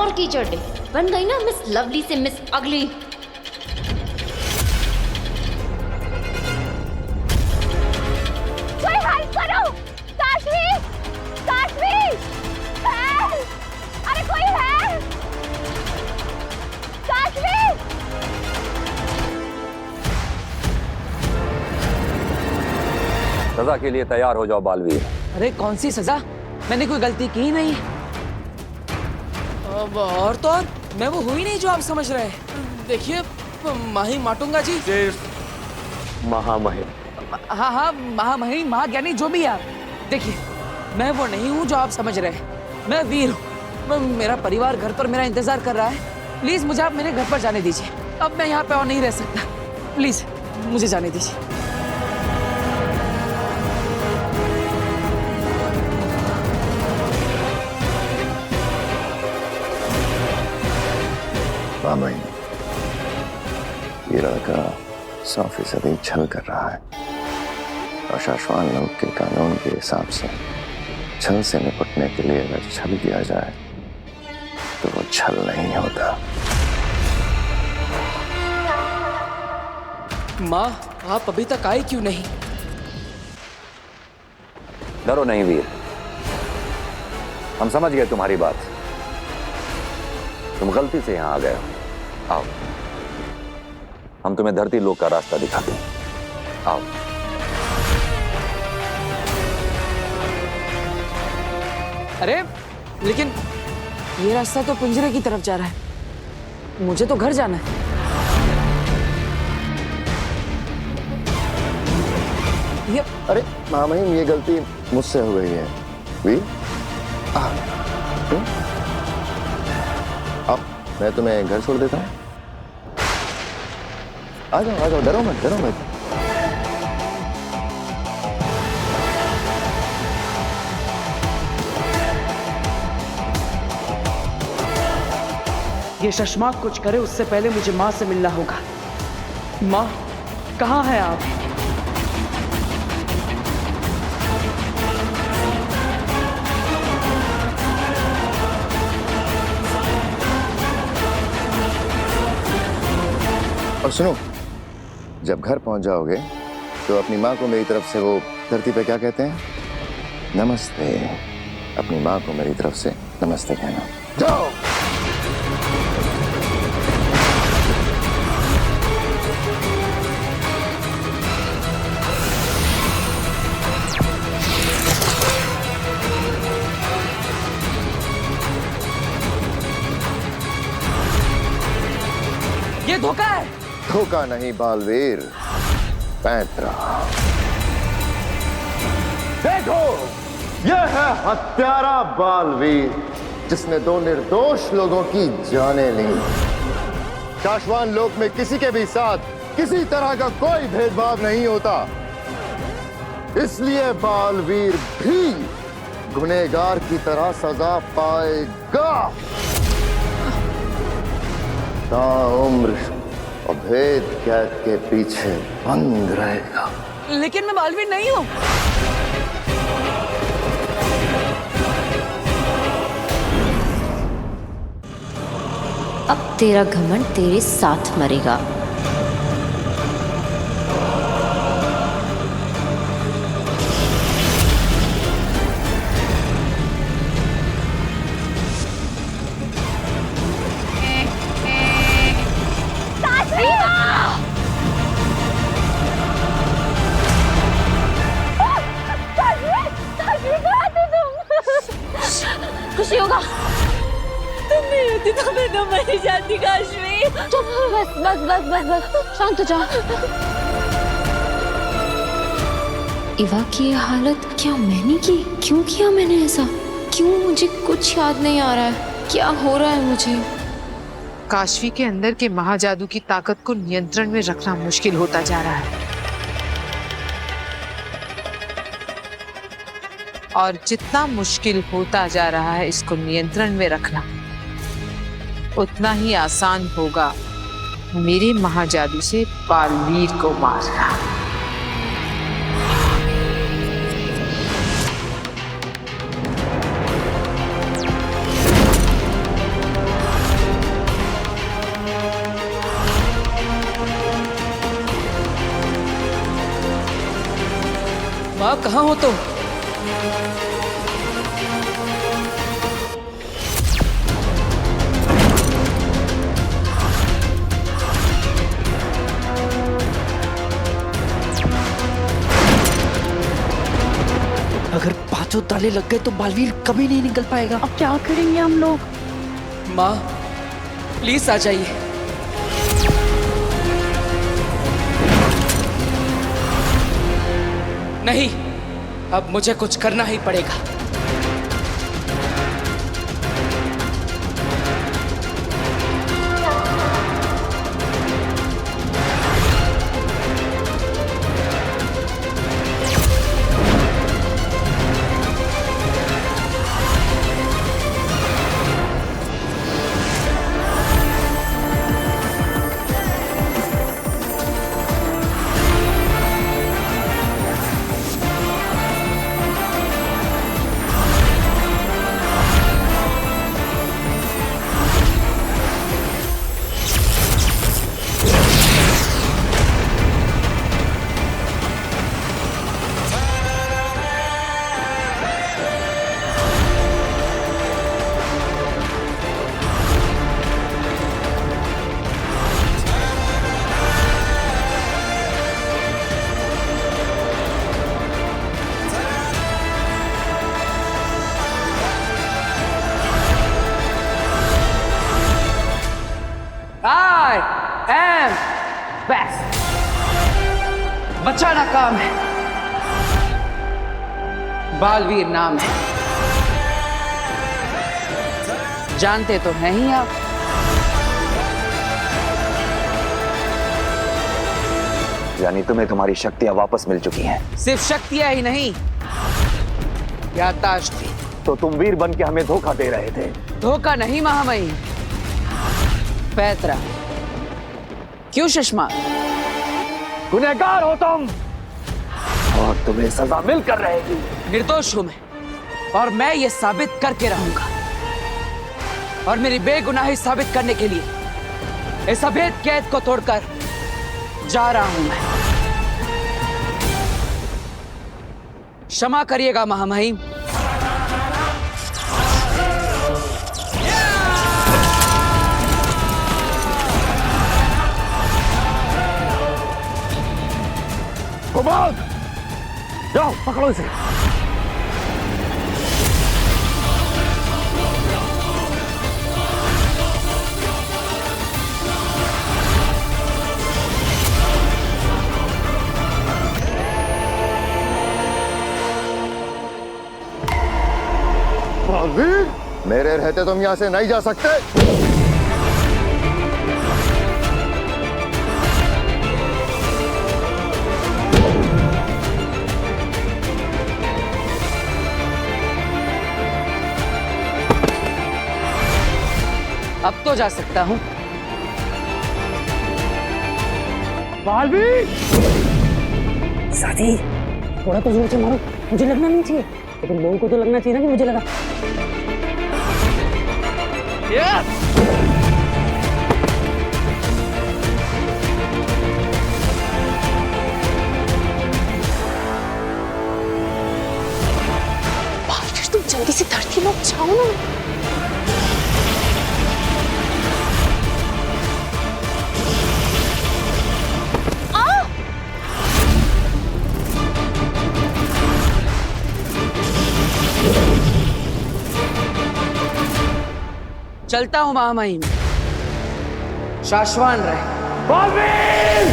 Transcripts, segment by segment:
और कीचड़ दे, बन गई ना मिस लवली से मिस अगली। कोई हेल्प करो! काशवी! काशवी! हेल्प! अरे कोई हेल्प! काशवी! सजा के लिए तैयार हो जाओ बालवीर। अरे कौन सी सजा? मैंने कोई गलती की ही नहीं। अब और तो और मैं वो हुई नहीं जो आप समझ रहे हैं। देखिए माही माटूंगा जी। महामहिम। हाँ महामहिम महाज्ञानी जो भी आप। देखिए मैं वो नहीं हूँ जो आप समझ रहे हैं। मैं वीर हूँ। मेरा परिवार घर पर मेरा इंतजार कर रहा है। प्लीज मुझे आप मेरे घर पर जाने दीजिए। अब मैं यहाँ पे और नहीं रह सकता। प्लीज मुझे जाने दीजिए। महामहिम, ये लड़का 100% छल कर रहा है और शाश्वान लोग के कानून के हिसाब से छल से निपटने के लिए अगर छल किया जाए तो वो छल नहीं होता। माँ आप अभी तक आए क्यों नहीं? डरो नहीं वीर, हम समझ गए तुम्हारी बात। तुम गलती से यहां आ गए हो। आओ हम तुम्हें धरती लोक का रास्ता दिखाते हैं। आओ। अरे लेकिन ये रास्ता तो पिंजरे की तरफ जा रहा है। मुझे तो घर जाना है। ये अरे महामहिम, ये गलती मुझसे हो गई है। वीर अब मैं तुम्हें घर छोड़ देता हूँ। आ जाओ, डरो मत, डरो मत। ये शशमाक कुछ करे उससे पहले मुझे माँ से मिलना होगा। माँ कहाँ है आप? और सुनो, जब घर पहुंच जाओगे तो अपनी माँ को मेरी तरफ से वो धरती पे क्या कहते हैं? नमस्ते। अपनी माँ को मेरी तरफ से नमस्ते कहना। जाओ। ये धोखा है। धोखा नहीं बालवीर, पैंतरा। देखो, यह है हत्यारा बालवीर जिसने 2 निर्दोष लोगों की जानें ली। शाश्वान लोक में किसी के भी साथ किसी तरह का कोई भेदभाव नहीं होता, इसलिए बालवीर भी गुनहगार की तरह सजा पाएगा। ताउम्र अभेद कैद के पीछे बंद रहेगा। लेकिन मैं बालवीर नहीं हूँ। अब तेरा घमंड तेरे साथ मरेगा। खुशी होगा। तुम नहीं होती तो मैं तो मर ही जाती काशवी। चुप, बस शांत हो जा। इवा की ये हालत क्या मैंने की? क्यों किया मैंने ऐसा? क्यों? मुझे कुछ याद नहीं आ रहा है। क्या हो रहा है मुझे? काशवी के अंदर के महाजादू की ताकत को नियंत्रण में रखना मुश्किल होता जा रहा है और जितना मुश्किल होता जा रहा है इसको नियंत्रण में रखना, उतना ही आसान होगा मेरे महाजादू से बालवीर को मारना। कहाँ हो तुम? अगर पांचों ताले लग गए तो बालवीर कभी नहीं निकल पाएगा। अब क्या करेंगे हम लोग? माँ प्लीज आ जाइए। नहीं, अब मुझे कुछ करना ही पड़ेगा। I am best. बचाना काम है, बालवीर नाम है। जानते तो हैं ही आप। यानी तुम्हें तुम्हारी शक्तियां वापस मिल चुकी हैं। सिर्फ शक्तियां ही नहीं, याददाश्त भी। तो तुम वीर बन के हमें धोखा दे रहे थे। धोखा नहीं महामहिम, पैतरा। क्यों सुषमा? गुनहगार हो तुम और तुम्हें सजा मिलकर रहेगी। निर्दोष हूं मैं और मैं ये साबित करके रहूंगा। और मेरी बेगुनाही साबित करने के लिए इस अभेद कैद को तोड़कर जा रहा हूं मैं। क्षमा करिएगा महामहिम। कुमार, जाओ पकड़ो इसे। बालवीर, मेरे रहते तुम यहां से नहीं जा सकते। अब तो जा सकता हूं। बालवीर, साथी, थोड़ा तो जोर से मारो, मुझे लगना नहीं चाहिए, लेकिन लोगों को तो लगना चाहिए ना कि मुझे लगा। बालवीर, तुम जल्दी से धरती में जाओ ना। चलता हूं महामहिम। शाश्वान रहे। बालवीर!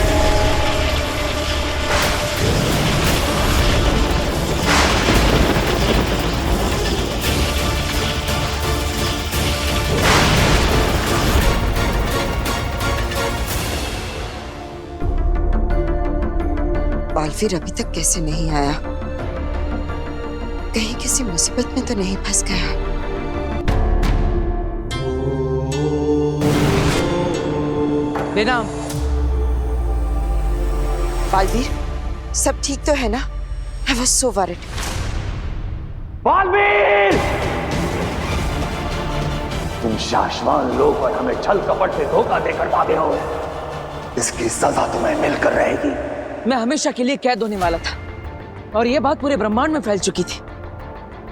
बालवीर अभी तक कैसे नहीं आया? कहीं किसी मुसीबत में तो नहीं फंस गया? बेनाम। बालवीर, सब ठीक तो है ना? I was so worried. Baalveer! तुम शाश्वान लोग और हमें छल कपट से धोखा देकर भागे हो। इसकी सजा तुम्हें मिलकर रहेगी। मैं हमेशा के लिए कैद होने वाला था, और ये बात पूरे ब्रह्मांड में फैल चुकी थी,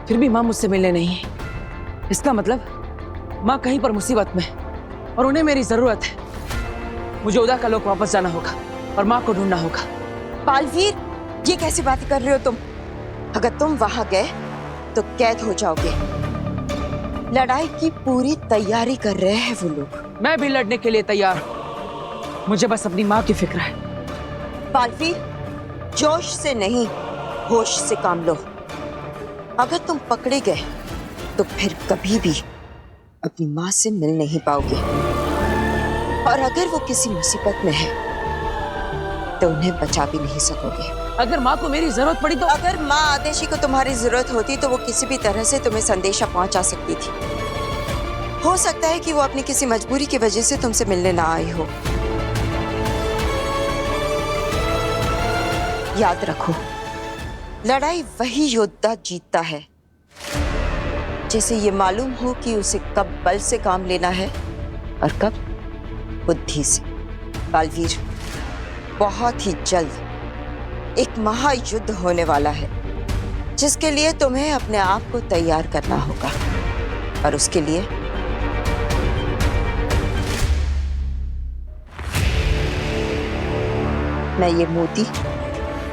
फिर भी माँ मुझसे मिलने नहीं है। इसका मतलब माँ कहीं पर मुसीबत में है और उन्हें मेरी जरूरत है। मुझे उदा का लोग वापस जाना होगा और माँ को ढूंढना होगा। बालवीर, ये कैसी बातें कर रहे हो तुम? अगर तुम वहां गए तो कैद हो जाओगे। लड़ाई की पूरी तैयारी कर रहे हैं वो लोग। मैं भी लड़ने के लिए तैयार हूं, मुझे बस अपनी माँ की फिक्र है। बालवीर, जोश से नहीं, होश से काम लो। अगर तुम पकड़े गए तो फिर कभी भी अपनी माँ से मिल नहीं पाओगे, और अगर वो किसी मुसीबत में है तो उन्हें बचा भी नहीं सकोगे। अगर माँ को मेरी जरूरत पड़ी तो? अगर माँ आदेशी को तुम्हारी जरूरत होती तो वो किसी भी तरह से तुम्हें संदेशा पहुंचा सकती थी। हो सकता है कि वो अपनी किसी मजबूरी की वजह से तुमसे मिलने ना आई हो। याद रखो, लड़ाई वही योद्धा जीतता है जिसे ये मालूम हो कि उसे कब बल से काम लेना है और कब बुद्धि से। बालवीर, बहुत ही जल्द एक महायुद्ध होने वाला है जिसके लिए तुम्हें अपने आप को तैयार करना होगा, और उसके लिए मैं ये मोती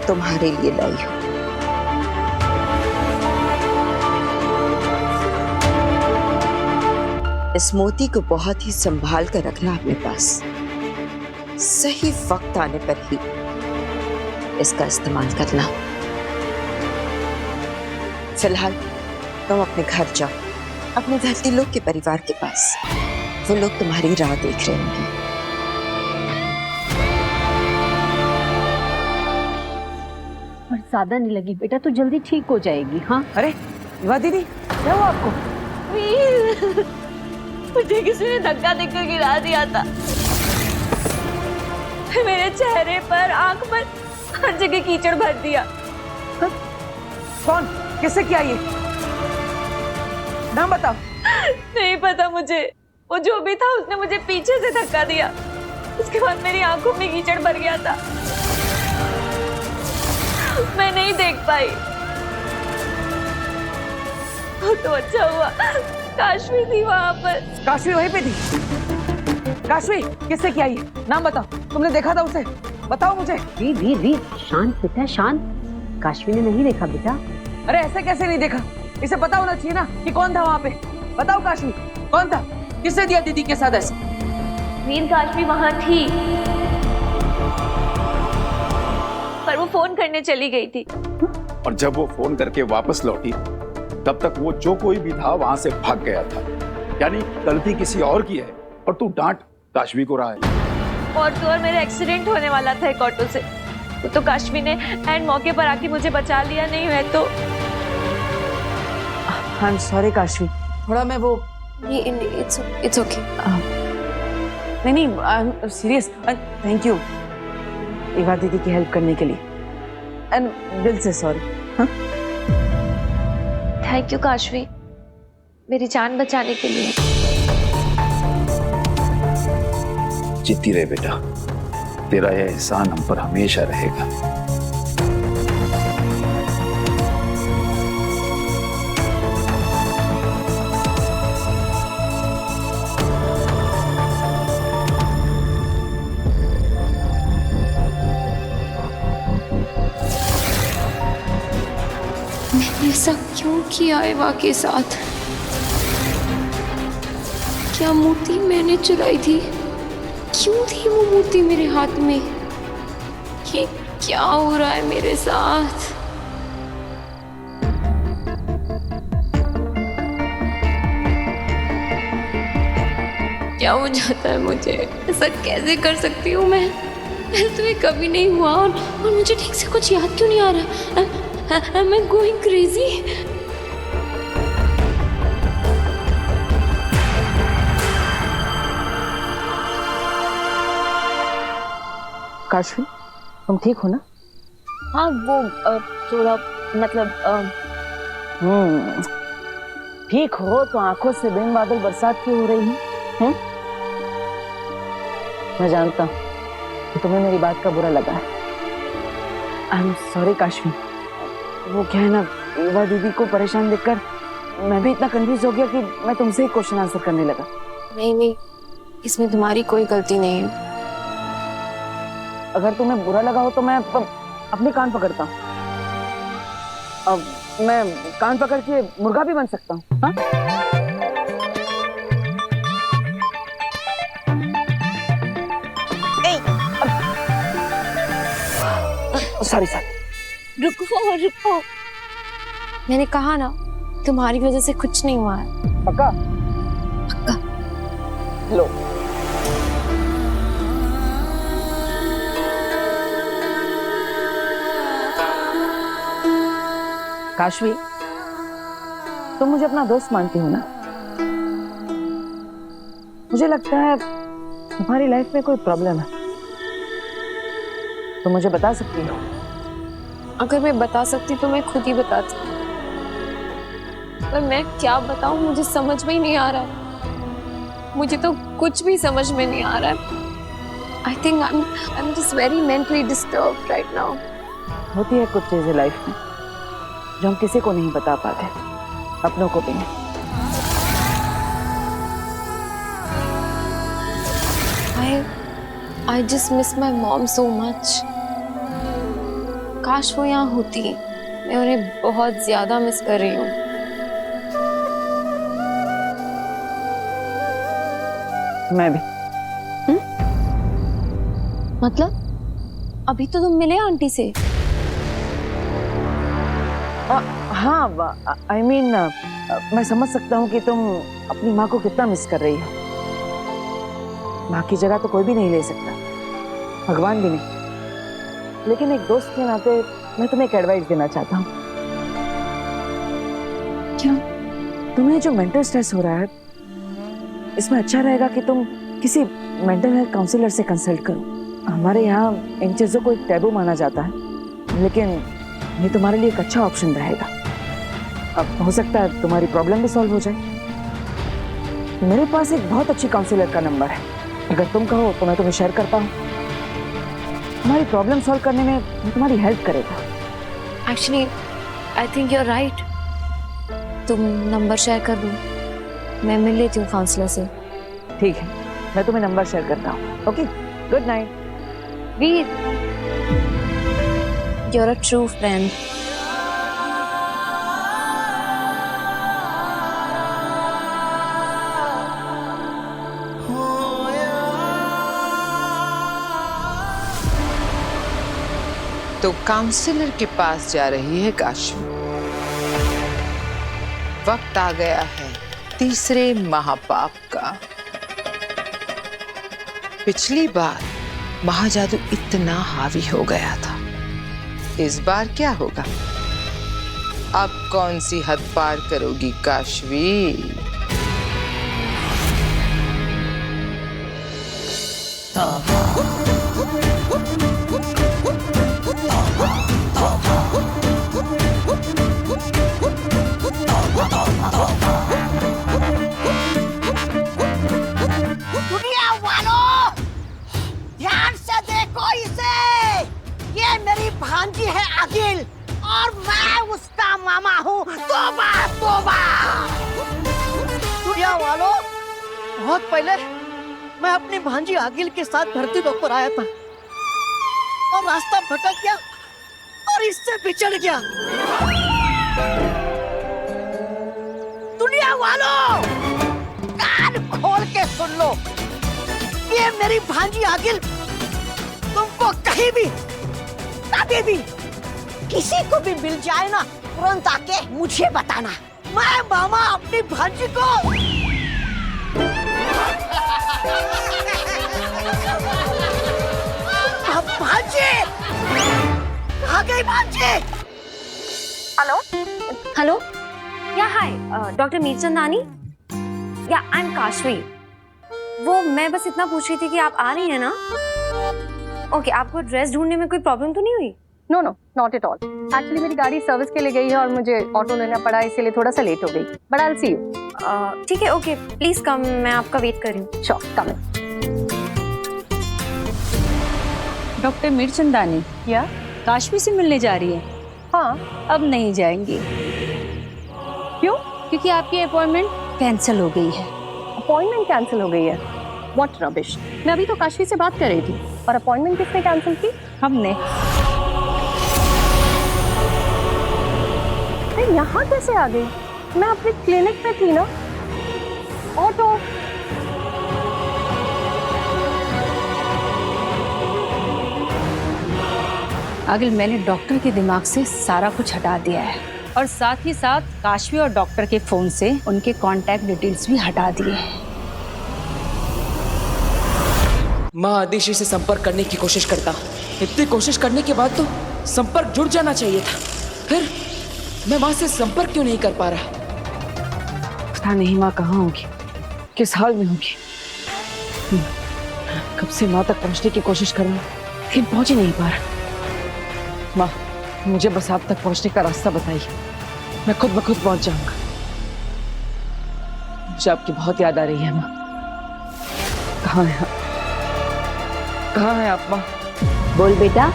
तुम्हारे लिए लाई हूं। इस मोती को बहुत ही संभाल कर रखना अपने पास। सही वक्त आने पर ही इसका इस्तेमाल करना। फिलहाल तुम अपने घर जाओ, अपने धरती लोग के परिवार के पास। वो लोग तुम्हारी राह देख रहे होंगे। पर ज्यादा नहीं लगी बेटा, तो जल्दी ठीक हो जाएगी। हाँ अरे युवा दीदी, क्या हुआ आपको? मुझे किसी ने धक्का देकर गिरा दिया था। मेरे चेहरे पर, आंख पर, हर जगह कीचड़ भर दिया। कौन, किससे किया ये? नाम बताओ। नहीं पता मुझे, वो जो भी था उसने मुझे पीछे से धक्का दिया। उसके बाद मेरी आंखों में कीचड़ भर गया था, मैं नहीं देख पाई। तो अच्छा हुआ काशवी थी वहां पर। काशवी वहीं पे थी? काशवी, किससे किया ये? नाम बताओ, तुमने देखा था उसे? बताओ मुझे। वीर वीर, शांत बेटा शांत। काशवी ने नहीं देखा बेटा। अरे ऐसे कैसे नहीं देखा? इसे पता होना चाहिए ना कि कौन था वहाँ पे। बताओ काशवी, कौन था? किसने दिया दीदी के साथ ऐसे? वीर, काशवी वहां थी पर वो फोन करने चली गई थी। और जब वो फोन करके वापस लौटी तब तक वो जो कोई भी था वहां से भाग गया था। यानी गलती किसी और की है और तू डांट काशवी को रहा है। और मेरा एक्सीडेंट होने वाला था एक ऑटो से, तो काशवी ने एंड मौके पर आके मुझे बचा लिया। नहीं है तो आई एम सॉरी काशवी, थोड़ा मैं वो इट्स ओके। नहीं I am serious. Thank you युवा दीदी की हेल्प करने के लिए, एंड दिल से सॉरी। थैंक यू काशवी, मेरी जान बचाने के लिए। जीती रहे बेटा, तेरा यह एहसान हम पर हमेशा रहेगा। मैंने ऐसा क्यों किया एवा के साथ? क्या मूर्ति मैंने चुराई थी? क्यों थी वो मूर्ति मेरे हाथ में? ये क्या हो रहा है मेरे साथ? क्या हो जाता है मुझे? ऐसा कैसे कर सकती हूँ मैं? पहले तो ये कभी नहीं हुआ, और मुझे ठीक से कुछ याद क्यों नहीं आ रहा? Am I going crazy? Kashvi, तुम ठीक हो ना? हाँ वो थोड़ा मतलब ठीक हो तो आंखों से बिन बादल बरसात क्यों हो रही है? मैं जानता हूँ कि तुम्हें मेरी बात का बुरा लगा है। आई एम सॉरी काशवी, वो क्या है ना, युवा दीदी को परेशान देखकर मैं भी इतना कंफ्यूज हो गया कि मैं तुमसे ही क्वेश्चन आंसर करने लगा। नहीं, इसमें तुम्हारी कोई गलती नहीं है। अगर तुम्हें बुरा लगा हो तो मैं अपने कान पकड़ता हूँ। अब मैं कान पकड़ के मुर्गा भी बन सकता हूँ। हाँ? सॉरी। रुको। मैंने कहा ना, तुम्हारी वजह से कुछ नहीं हुआ है। पक्का? लो। काशवी, तुम मुझे अपना दोस्त मानती हो ना? मुझे लगता है तुम्हारी लाइफ में कोई प्रॉब्लम है, तो मुझे बता सकती हो। अगर मैं बता सकती तो मैं खुद ही बताती, पर मैं क्या बताऊं, मुझे समझ में ही नहीं आ रहा है। मुझे तो कुछ भी समझ में नहीं आ रहा है। I think I am just very mentally disturbed right now. होती है कुछ चीजें लाइफ में जो हम किसी को नहीं बता पाते, अपनों को भी नहीं। I just miss my mom so much. काश वो यहाँ होती, मैं उन्हें बहुत ज्यादा मिस कर रही हूँ। मैं भी। मतलब अभी तो तुम मिले आंटी से? हाँ, I mean, मैं समझ सकता हूँ कि तुम अपनी माँ को कितना मिस कर रही हो। माँ की जगह तो कोई भी नहीं ले सकता, भगवान भी नहीं। लेकिन एक दोस्त के नाते मैं तुम्हें एक एडवाइस देना चाहता हूँ। क्या? तुम्हें जो मेंटल स्ट्रेस हो रहा है, इसमें अच्छा रहेगा कि तुम किसी मेंटल हेल्थ काउंसलर से कंसल्ट करो। हमारे यहाँ इन चीज़ों को एक टैबू माना जाता है, लेकिन ये तुम्हारे लिए एक अच्छा ऑप्शन रहेगा। अब हो सकता है तुम्हारी प्रॉब्लम भी सॉल्व हो जाए। मेरे पास एक बहुत अच्छी काउंसलर का नंबर है, अगर तुम कहो तो मैं तुम्हें शेयर करता हूँ। तुम्हारी प्रॉब्लम सॉल्व करने में वो तुम्हारी हेल्प करेगा। Actually I think you are right. तुम नंबर शेयर कर दो, मैं मिल लेती हूँ काउंसलर से। ठीक है, मैं तुम्हें नंबर शेयर करता हूँ। Okay, good night. Veer, you are a true friend. तो काउंसलर के पास जा रही है काशवी। वक्त आ गया है तीसरे महापाप का। पिछली बार महाजादू इतना हावी हो गया था, इस बार क्या होगा? अब कौन सी हद पार करोगी काशवी? दुनिया वालों, ध्यान से देखो इसे। ये मेरी भांजी है अगिल, और मैं उसका मामा हूँ। तोबा तोबा। दुनिया वालों, बहुत पहले मैं अपनी भांजी अगिल के साथ धरती लोक पर आया था, और रास्ता भटक गया और इससे बिछड़ गया। दुनिया वालों, कान खोल के सुन लो। ये मेरी भांजी अगिल तुमको कहीं भी, कभी भी, किसी को भी मिल जाए ना, तुरंत आके मुझे बताना। मैं मामा अपनी भांजी को भांजी, कहाँ गई भांजी? हेलो, या हाय, डॉक्टर मीरचंदानी, या आई एम काशवी। वो मैं बस इतना पूछ रही थी कि आप आ रही हैं ना? ओके, आपको ड्रेस ढूंढने में कोई प्रॉब्लम तो नहीं हुई? No no, not at all. Actually मेरी गाड़ी सर्विस के लिए गई है और मुझे ऑटो लेना पड़ा, इसीलिए थोड़ा सा लेट हो गई। But I will see you. ठीक है, ओके, प्लीज कम, मैं आपका वेट कर रही हूँ। श्योर, कम। डॉक्टर मीरचंदानी, या काशवी से मिलने जा रही है? हाँ, अब नहीं जाएंगी। क्यों? क्योंकि आपकी अपॉइंटमेंट कैंसिल हो गई है। अपॉइंटमेंट कैंसिल हो गई है? What rubbish. मैं अभी तो काशवी से बात कर रही थी। और अपॉइंटमेंट किसने कैंसिल की? हमने। मैं यहाँ कैसे आ गई? मैं अपने क्लिनिक में थी ना। ऑटो। आगिल, मैंने डॉक्टर के दिमाग से सारा कुछ हटा दिया है और साथ ही साथ काशवी और डॉक्टर के फोन से उनके कांटेक्ट डिटेल्स भी हटा दिए हैं। माँ आदिशी से संपर्क करने की कोशिश करता। इतनी कोशिश करने के बाद तो संपर्क जुड़ जाना चाहिए था। फिर मैं माँ से संपर्क क्यों नहीं कर पा रहा? पता नहीं माँ कहाँ होगी, किस हाल में होगी। कब से माँ तक पहुँचने की कोशिश कर रहा हूँ लेकिन पहुँच ही नहीं पा रहा। माँ, मुझे बस आप तक पहुँचने का रास्ता बताइए, मैं खुद ब खुद पहुँच जाऊंगा। मुझे आपकी बहुत याद आ रही है माँ। कहाँ है आप? कहाँ है आप माँ? बोल बेटा।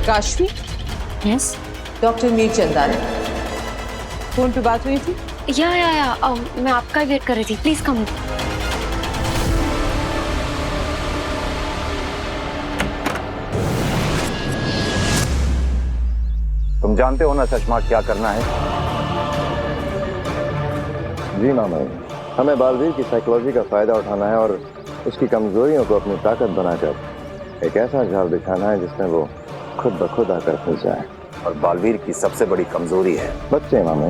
Kashvi? Yes. Doctor Mir Chandani phone पे बात हुई थी? या मैं आपका वेट कर रही थी। Please come. तुम जानते हो ना चश्मा क्या करना है? जी मामा, हमें बालवीर की साइकोलॉजी का फायदा उठाना है और उसकी कमजोरियों को अपनी ताकत बनाकर एक ऐसा जाल बिछाना है जिसमें वो खुद ब खुद आकर फंस जाए। और बालवीर की सबसे बड़ी कमजोरी है बच्चे मामा,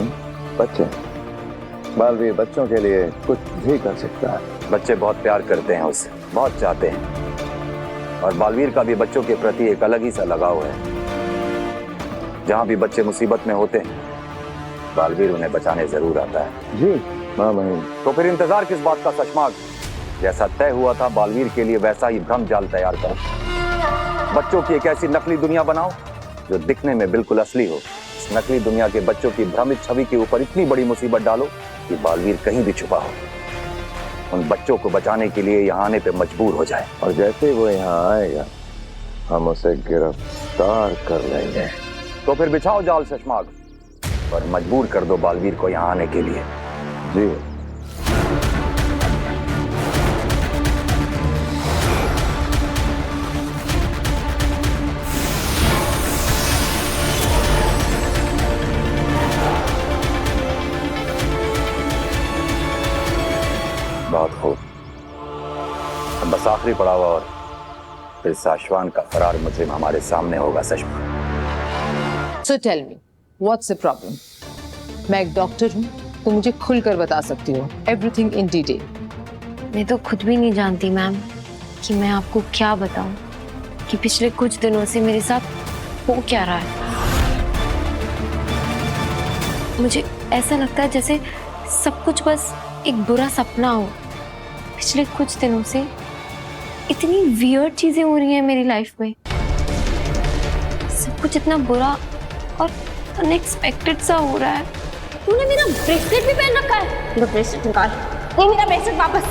बच्चे। बालवीर बच्चों के लिए कुछ भी कर सकता है। बच्चे बहुत प्यार करते हैं उससे, बहुत चाहते हैं। और बालवीर का भी बच्चों के प्रति एक अलग ही सा लगाव है। जहाँ भी बच्चे मुसीबत में होते हैं, बालवीर उन्हें बचाने जरूर आता है। जी मामा। तो फिर इंतजार किस बात का चश्मा? जैसा तय हुआ था बालवीर के लिए वैसा ही भ्रम जाल तैयार करो। बच्चों की एक ऐसी नकली दुनिया बनाओ जो दिखने में बिल्कुल असली हो। इस नकली दुनिया के बच्चों की भ्रमित छवि के ऊपर इतनी बड़ी मुसीबत डालो कि बालवीर कहीं भी छुपा हो। उन बच्चों को बचाने के लिए यहाँ आने पे मजबूर हो जाए। और जैसे वो यहाँ आएगा हम उसे गिरफ्तार कर लेंगे। तो फिर बिछाओ जाल चश्मा और मजबूर कर दो बालवीर को यहाँ आने के लिए। जी। बहुत खूब। अब बस आखिरी पड़ाव और फिर साशवान का फरार मुजरिम हमारे सामने होगा। चश्मा, So tell me, what's the problem? मैं एक डॉक्टर हूँ तो मुझे खुलकर बता सकती हो everything in detail. मैं तो खुद भी नहीं जानती मैम कि मैं आपको क्या बताऊं कि पिछले कुछ दिनों से मेरे साथ हो क्या रहा है। मुझे ऐसा लगता है जैसे सब कुछ बस एक बुरा सपना हो। पिछले कुछ दिनों से इतनी वियर्ड चीजें हो रही हैं मेरी लाइफ में। सब कुछ इतना बुरा और अनएक्सपेक्टेड सा हो रहा है। तूने मेरा ब्रेसलेट भी पहन रखा है। मेरा ब्रेसलेट निकाल। ये मेरा ब्रेसलेट वापस।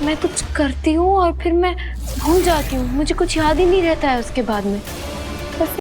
मैं कुछ करती हूँ और फिर मैं भूल जाती हूँ। मुझे कुछ याद ही नहीं रहता है उसके बाद में।